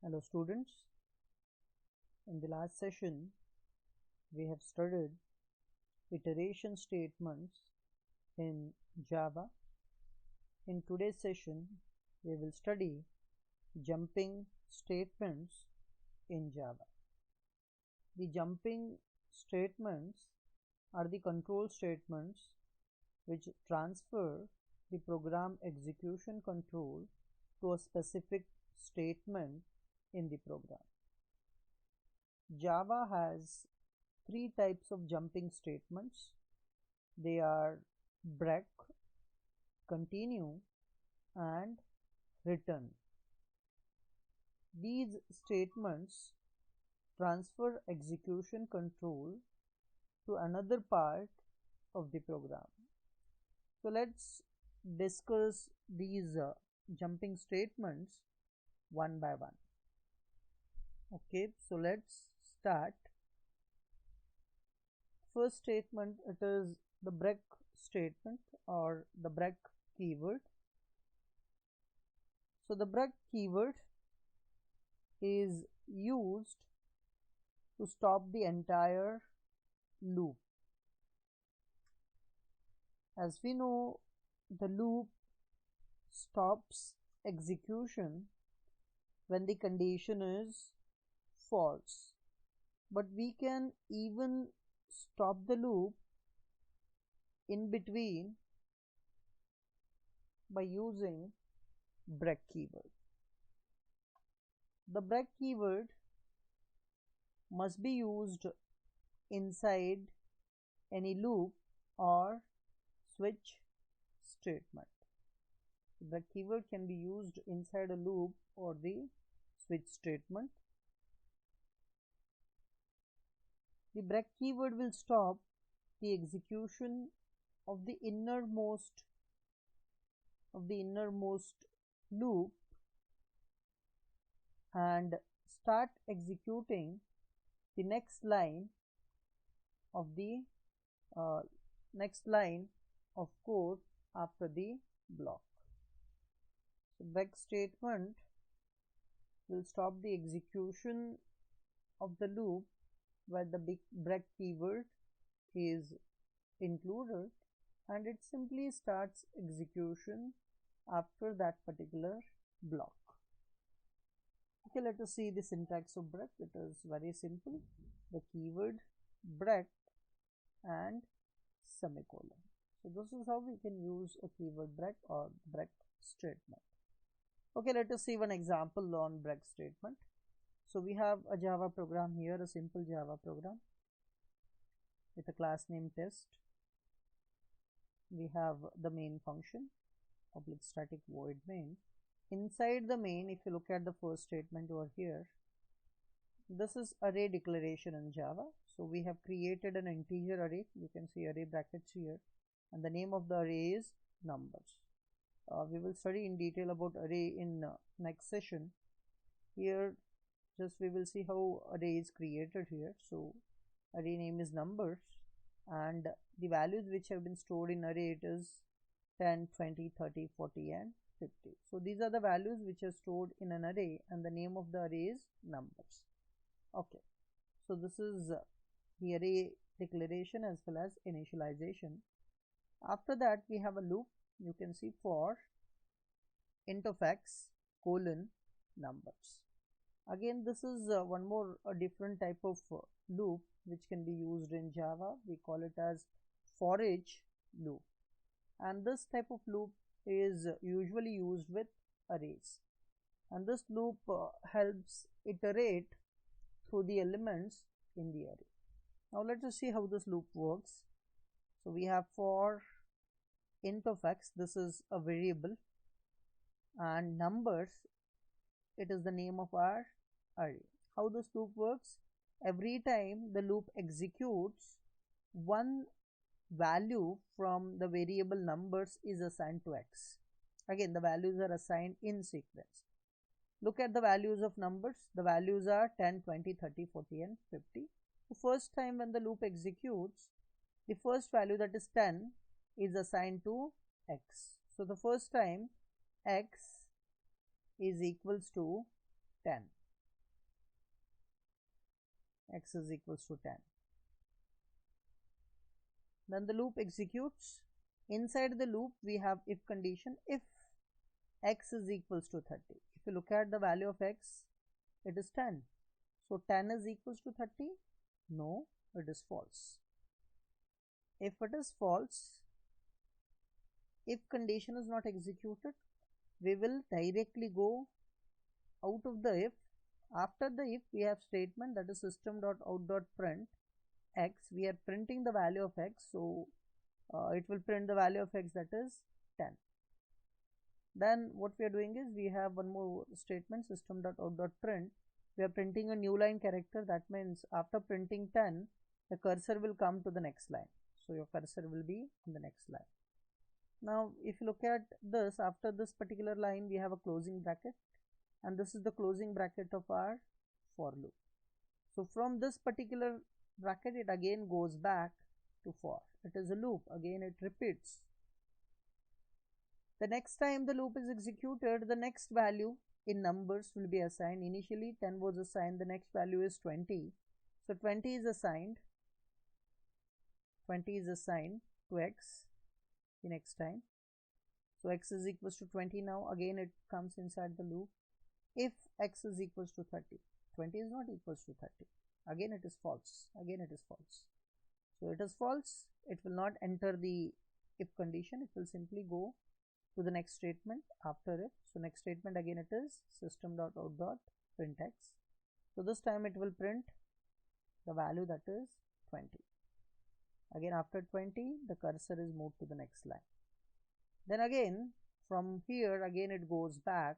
Hello students, in the last session we have studied iteration statements in Java. In today's session we will study jumping statements in Java. The jumping statements are the control statements which transfer the program execution control to a specific statement in the program. Java has three types of jumping statements. They are break, continue, and return. These statements transfer execution control to another part of the program. So let's discuss these jumping statements one by one. Okay, so let's start. First statement, it is the break statement or the break keyword. So the break keyword is used to stop the entire loop. As we know, the loop stops execution when the condition is false, but we can even stop the loop in between by using break keyword. The break keyword must be used inside any loop or switch statement. The keyword can be used inside a loop or the switch statement. The break keyword will stop the execution of the innermost loop and start executing the next line of code after the block. So break statement will stop the execution of the loop where the break keyword is included, and it simply starts execution after that particular block. Okay, let us see the syntax of break. It is very simple. The keyword, break, and semicolon. So this is how we can use a keyword break or break statement. Okay, let us see one example on break statement. So we have a Java program here, a simple Java program with a class name test. We have the main function, public static void main. Inside the main, if you look at the first statement over here, this is array declaration in Java. So we have created an integer array. You can see array brackets here, and the name of the array is numbers. We will study in detail about array in next session. Here just we will see how array is created here. So array name is numbers, and the values which have been stored in array, it is 10, 20, 30, 40, and 50. So these are the values which are stored in an array, and the name of the array is numbers. Okay, so this is the array declaration as well as initialization. After that we have a loop. You can see for int of x colon numbers. Again, this is one more different type of loop which can be used in Java. We call it as for each loop, and this type of loop is usually used with arrays, and this loop helps iterate through the elements in the array. Now let us see how this loop works. So we have for int of x, this is a variable, and numbers, it is the name of our array. How this loop works? Every time the loop executes, one value from the variable numbers is assigned to x. Again, the values are assigned in sequence. Look at the values of numbers. The values are 10, 20, 30, 40, and 50. The first time when the loop executes, the first value, that is 10, is assigned to x. So the first time x is equals to 10. x is equals to 10. Then the loop executes. Inside the loop we have if condition if x is equals to 30. If you look at the value of x, it is 10. So 10 is equals to 30? No, it is false. If it is false, if condition is not executed, we will directly go out of the if. After the if, we have statement that is system.out.print x. We are printing the value of x, so it will print the value of x, that is 10. Then what we are doing is we have one more statement, system.out.print. We are printing a new line character. That means after printing 10, the cursor will come to the next line. So your cursor will be in the next line. Now if you look at this, after this particular line we have a closing bracket, and this is the closing bracket of our for loop. So from this particular bracket it again goes back to for. It is a loop, again it repeats. The next time the loop is executed, the next value in numbers will be assigned. Initially 10 was assigned, the next value is 20. So 20 is assigned. 20 is assigned to x the next time. So x is equals to 20 now. Again it comes inside the loop. If x is equals to 30, 20 is not equals to 30. Again it is false. Again it is false. So it is false. It will not enter the if condition. It will simply go to the next statement after it. So next statement again it is system.out.print x. So this time it will print the value that is 20. Again after 20 the cursor is moved to the next line. Then again from here again it goes back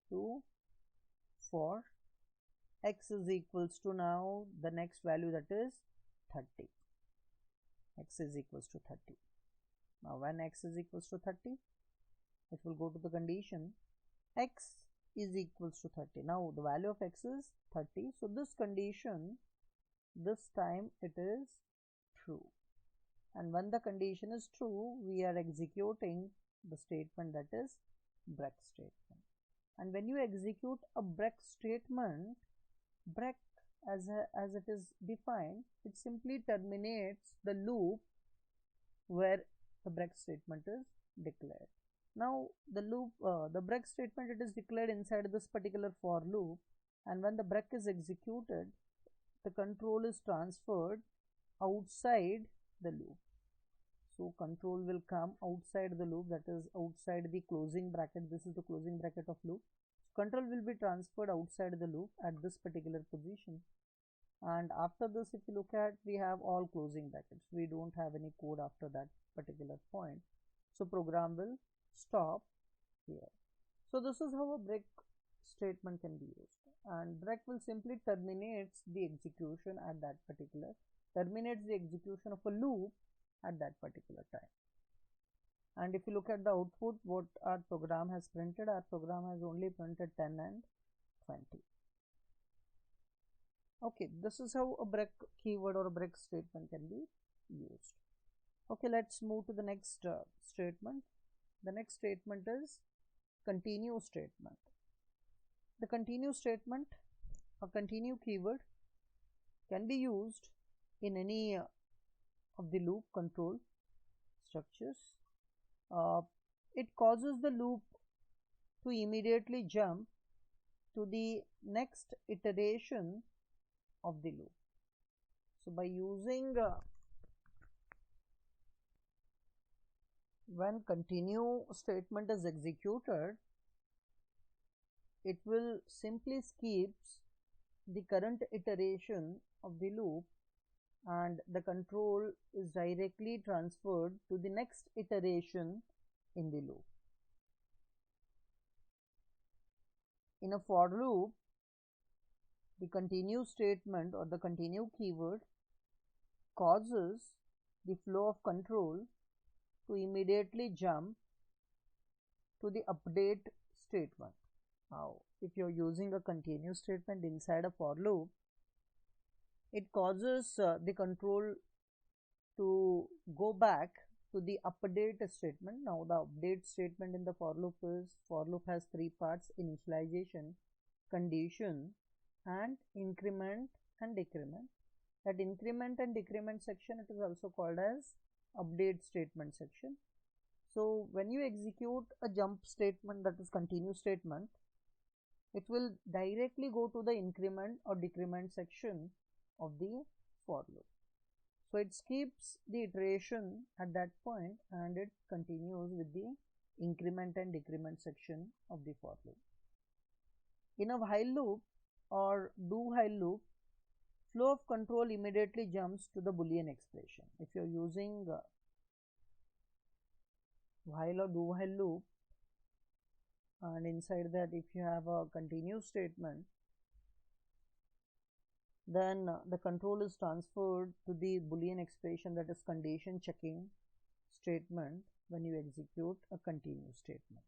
to for x is equals to now the next value that is 30. X is equals to 30. Now when x is equals to 30, it will go to the condition x is equals to 30. Now the value of x is 30. So this condition, this time it is true. And when the condition is true, we are executing the statement that is break statement. And when you execute a break statement, break as it is defined, it simply terminates the loop where the break statement is declared. Now the loop, the break statement, it is declared inside this particular for loop, and when the break is executed, the control is transferred outside the loop. So control will come outside the loop, that is outside the closing bracket. This is the closing bracket of loop. So control will be transferred outside the loop at this particular position. And after this, if you look at, we have all closing brackets. We don't have any code after that particular point. So program will stop here. So this is how a break statement can be used. And break will simply terminates the execution at that particular, terminates the execution of a loop at that particular time. And if you look at the output, what our program has printed, our program has only printed 10 and 20. Okay, this is how a break keyword or a break statement can be used. Okay, let's move to the next statement. The next statement is continue statement. The continue statement, a continue keyword, can be used in any of the loop control structures. It causes the loop to immediately jump to the next iteration of the loop. So by using when continue statement is executed, it will simply skips the current iteration of the loop, and the control is directly transferred to the next iteration in the loop. In a for loop, the continue statement or the continue keyword causes the flow of control to immediately jump to the update statement. Now, if you're using a continue statement inside a for loop, it causes the control to go back to the update statement. Now, the update statement in the for loop is, for loop has three parts: initialization, condition, and increment and decrement. That increment and decrement section, it is also called as update statement section. So when you execute a jump statement, that is continue statement, it will directly go to the increment or decrement section of the for loop. So it skips the iteration at that point and it continues with the increment and decrement section of the for loop. In a while loop or do while loop, flow of control immediately jumps to the Boolean expression. If you are using while or do while loop, and inside that if you have a continue statement, then the control is transferred to the Boolean expression, that is condition checking statement, when you execute a continue statement.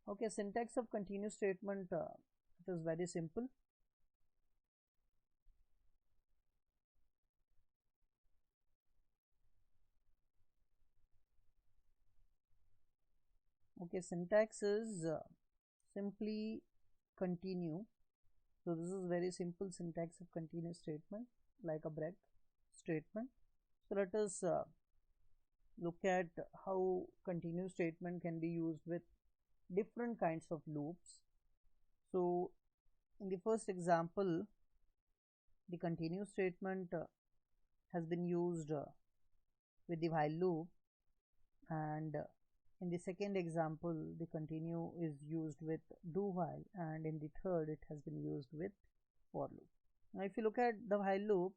Okay, syntax of continue statement, it is very simple. Okay, syntax is simply continue. So this is very simple syntax of continue statement, like a break statement. So let us look at how continue statement can be used with different kinds of loops. So in the first example, the continue statement has been used with the while loop, and in the second example the continue is used with do while, and in the third it has been used with for loop. Now if you look at the while loop,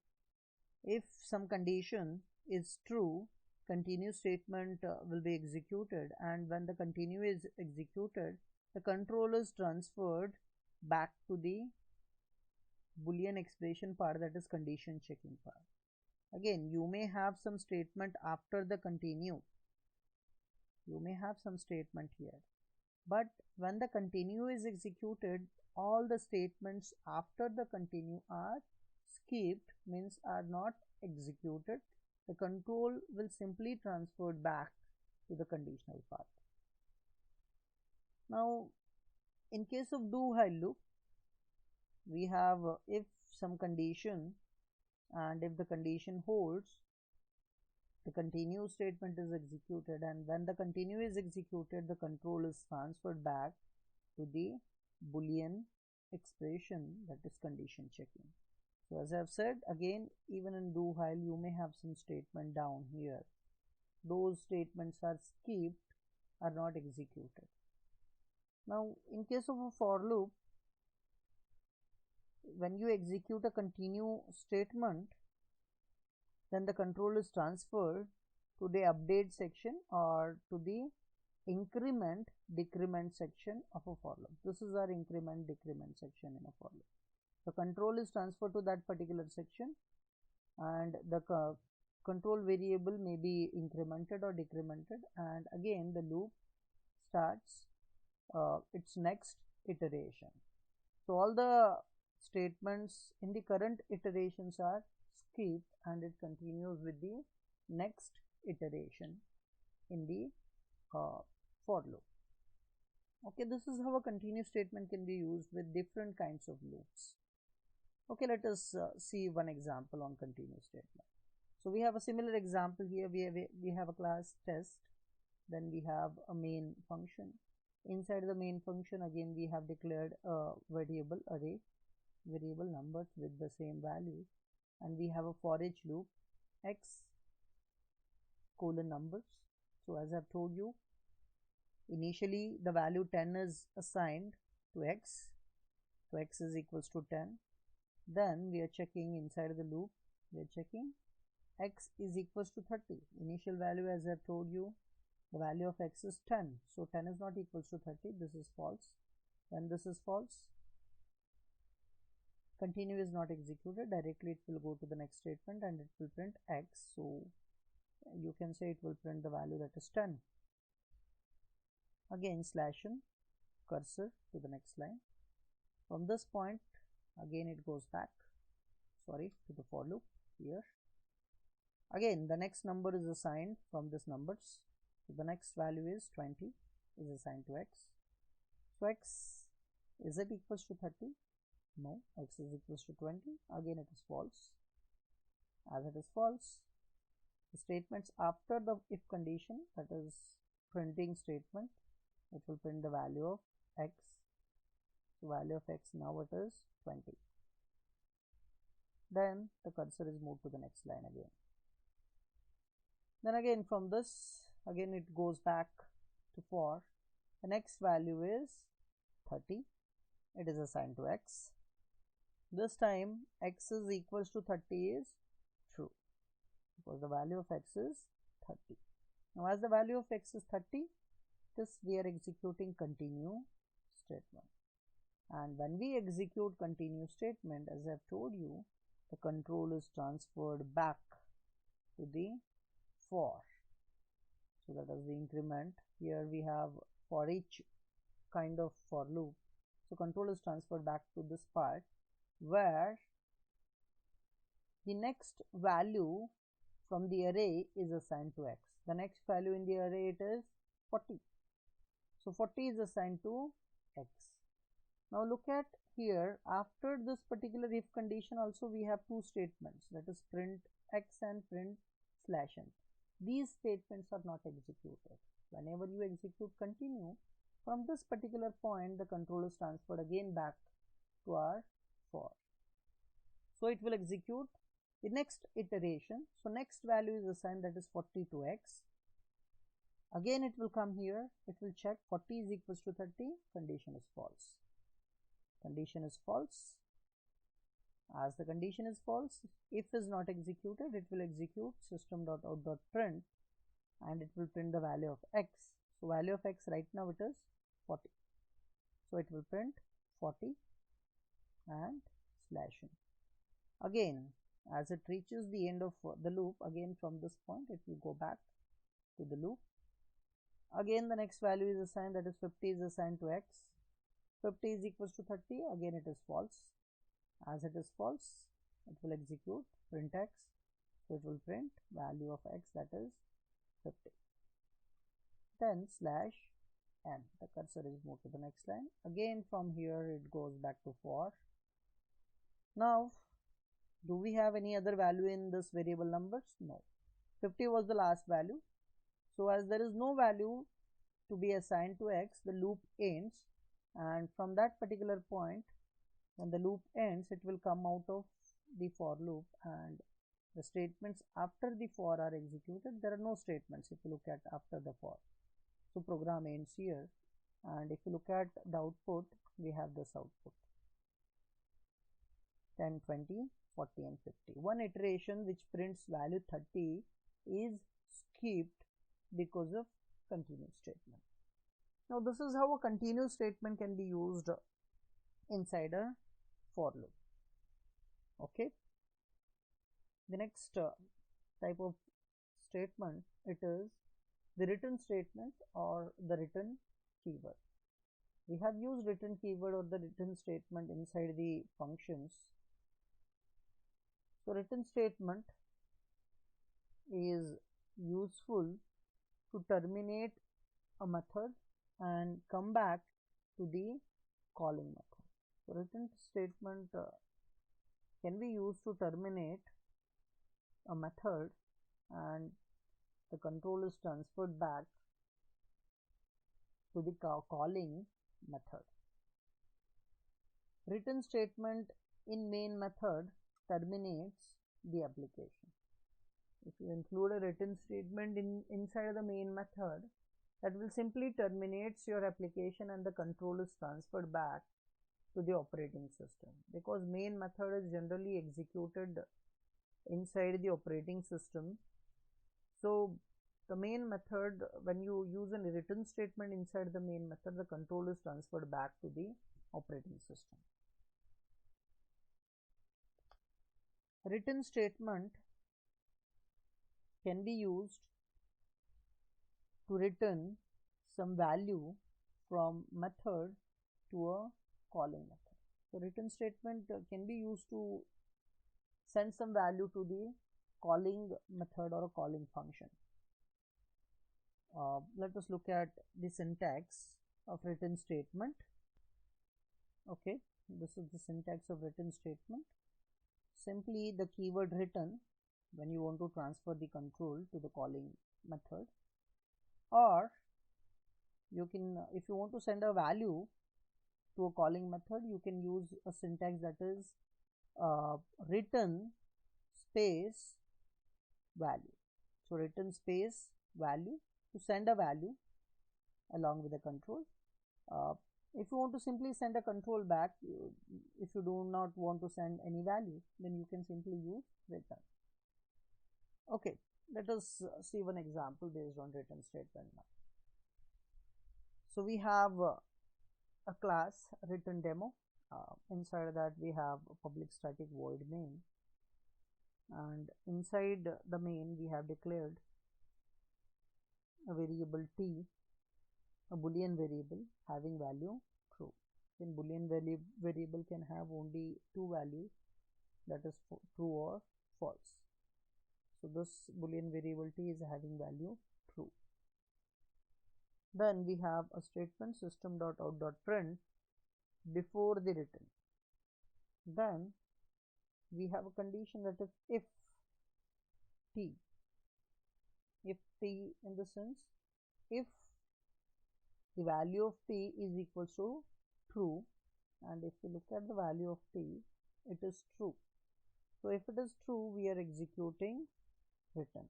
if some condition is true, continue statement will be executed, and when the continue is executed, the control is transferred back to the Boolean expression part, that is condition checking part. Again, you may have some statement after the continue, you may have some statement here, but when the continue is executed, all the statements after the continue are skipped, means are not executed. The control will simply transferred back to the conditional part. Now in case of do while loop, we have if some condition, and if the condition holds, the continue statement is executed, and when the continue is executed, the control is transferred back to the Boolean expression, that is condition checking. So as I have said, again, even in do while you may have some statement down here, those statements are skipped, are not executed. Now in case of a for loop, when you execute a continue statement, then the control is transferred to the update section or to the increment decrement section of a for loop. This is our increment decrement section in a for loop. The control is transferred to that particular section, and the control variable may be incremented or decremented, and again the loop starts its next iteration. So all the statements in the current iterations are skipped, and it continues with the next iteration in the for loop. Okay, this is how a continue statement can be used with different kinds of loops. Okay, let us see one example on continue statement. So we have a similar example here. We have a class test, then we have a main function. Inside the main function, again we have declared a variable array, variable numbers with the same values, and we have a for each loop x colon numbers. So as I've told you, initially the value 10 is assigned to x, so x is equals to 10. Then we are checking inside the loop, we are checking x is equals to 30. Initial value, as I've told you, the value of x is 10, so 10 is not equals to 30. This is false. When this is false, continue is not executed, directly it will go to the next statement and it will print x. So you can say it will print the value that is 10. Again slash n, cursor to the next line. From this point, again it goes back, sorry, to the for loop here. Again the next number is assigned from this numbers, so the next value is 20 is assigned to x. So x, is it equals to 30? No. X is equals to 20. Again it is false. As it is false, the statements after the if condition, that is printing statement, it will print the value of x. So value of x now it is 20. Then the cursor is moved to the next line again. Then again from this, again it goes back to for. The next value is 30. It is assigned to x. This time x is equals to 30 is true, because the value of x is 30. Now as the value of x is 30, this we are executing continue statement. And when we execute continue statement, as I have told you, the control is transferred back to the for. So that is the increment. Here we have for each kind of for loop. So control is transferred back to this part where the next value from the array is assigned to x. The next value in the array it is 40. So 40 is assigned to x. Now look at here, after this particular if condition also we have two statements, that is print x and print /n. These statements are not executed. Whenever you execute continue, from this particular point the control is transferred again back to our for. So it will execute the next iteration. So next value is assigned, that is 40 to x. Again it will come here, it will check 40 is equals to 30, condition is false. Condition is false. As the condition is false, if is not executed, it will execute system.out.print and it will print the value of x. So value of x right now it is 40. So it will print 40 and /n. Again, as it reaches the end of the loop, again from this point it will go back to the loop. Again the next value is assigned, that is 50 is assigned to x. 50 is equals to 30, again it is false. As it is false, it will execute print x. So it will print value of x, that is 50. Then /n, the cursor is moved to the next line. Again from here it goes back to for. Now do we have any other value in this variable numbers? No. 50 was the last value. So as there is no value to be assigned to x, the loop ends, and from that particular point when the loop ends, it will come out of the for loop and the statements after the for are executed. There are no statements if you look at after the for. So program ends here, and if you look at the output, we have this output 10, 20, 40 and 50. One iteration which prints value 30 is skipped because of continue statement. Now this is how a continue statement can be used inside a for loop. Okay. The next type of statement, it is the return statement or the return keyword. We have used return keyword or the return statement inside the functions. So return statement is useful to terminate a method and come back to the calling method. So return statement can be used to terminate a method and the control is transferred back to the calling method. Return statement in main method terminates the application. If you include a return statement inside the main method, that will simply terminates your application and the control is transferred back to the operating system, because main method is generally executed inside the operating system. So the main method, when you use a return statement inside the main method, the control is transferred back to the operating system. Return statement can be used to return some value from method to a calling method. So return statement can be used to send some value to the calling method or a calling function. Let us look at the syntax of return statement. Okay, this is the syntax of return statement. Simply the keyword return when you want to transfer the control to the calling method, or you can, if you want to send a value to a calling method, you can use a syntax that is return space value. So return space value to send a value along with the control. If you want to simply send a control back, if you do not want to send any value, then you can simply use return. Okay, let us see one example based on return statement now. So we have a class return demo. Inside that we have a public static void main, and inside the main we have declared a variable t, a boolean variable having value true. Then boolean variable can have only two values, that is true or false. So this boolean variable t is having value true. Then we have a statement system.out.print before the return. Then we have a condition that is if t in the sense if the value of t is equal to true, and if you look at the value of t, it is true. So if it is true, we are executing return.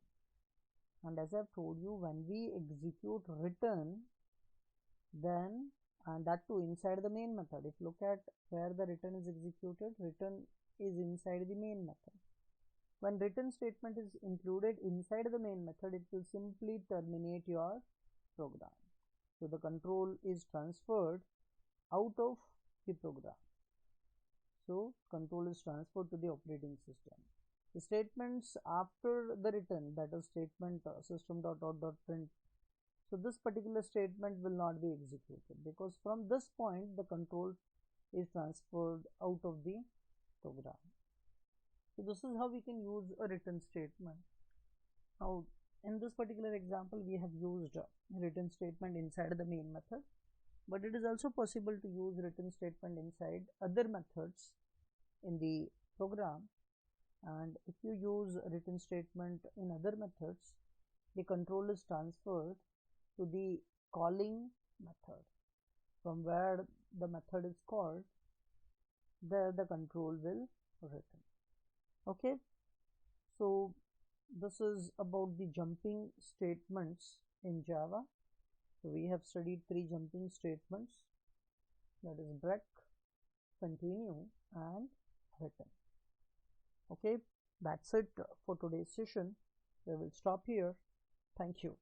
And as I've told you, when we execute return, then, and that too inside the main method, if you look at where the return is executed, return is inside the main method. When return statement is included inside the main method, it will simply terminate your program. So the control is transferred out of the program. So control is transferred to the operating system. The statements after the return, that is statement system.out.print, so this particular statement will not be executed because from this point the control is transferred out of the program. So this is how we can use a return statement. Now in this particular example we have used a return statement inside the main method, but it is also possible to use return statement inside other methods in the program. And if you use return statement in other methods, the control is transferred to the calling method. From where the method is called, there the control will return. Okay, so this is about the jumping statements in Java. So we have studied three jumping statements, that is break, continue and return. Okay, that's it for today's session. We will stop here. Thank you.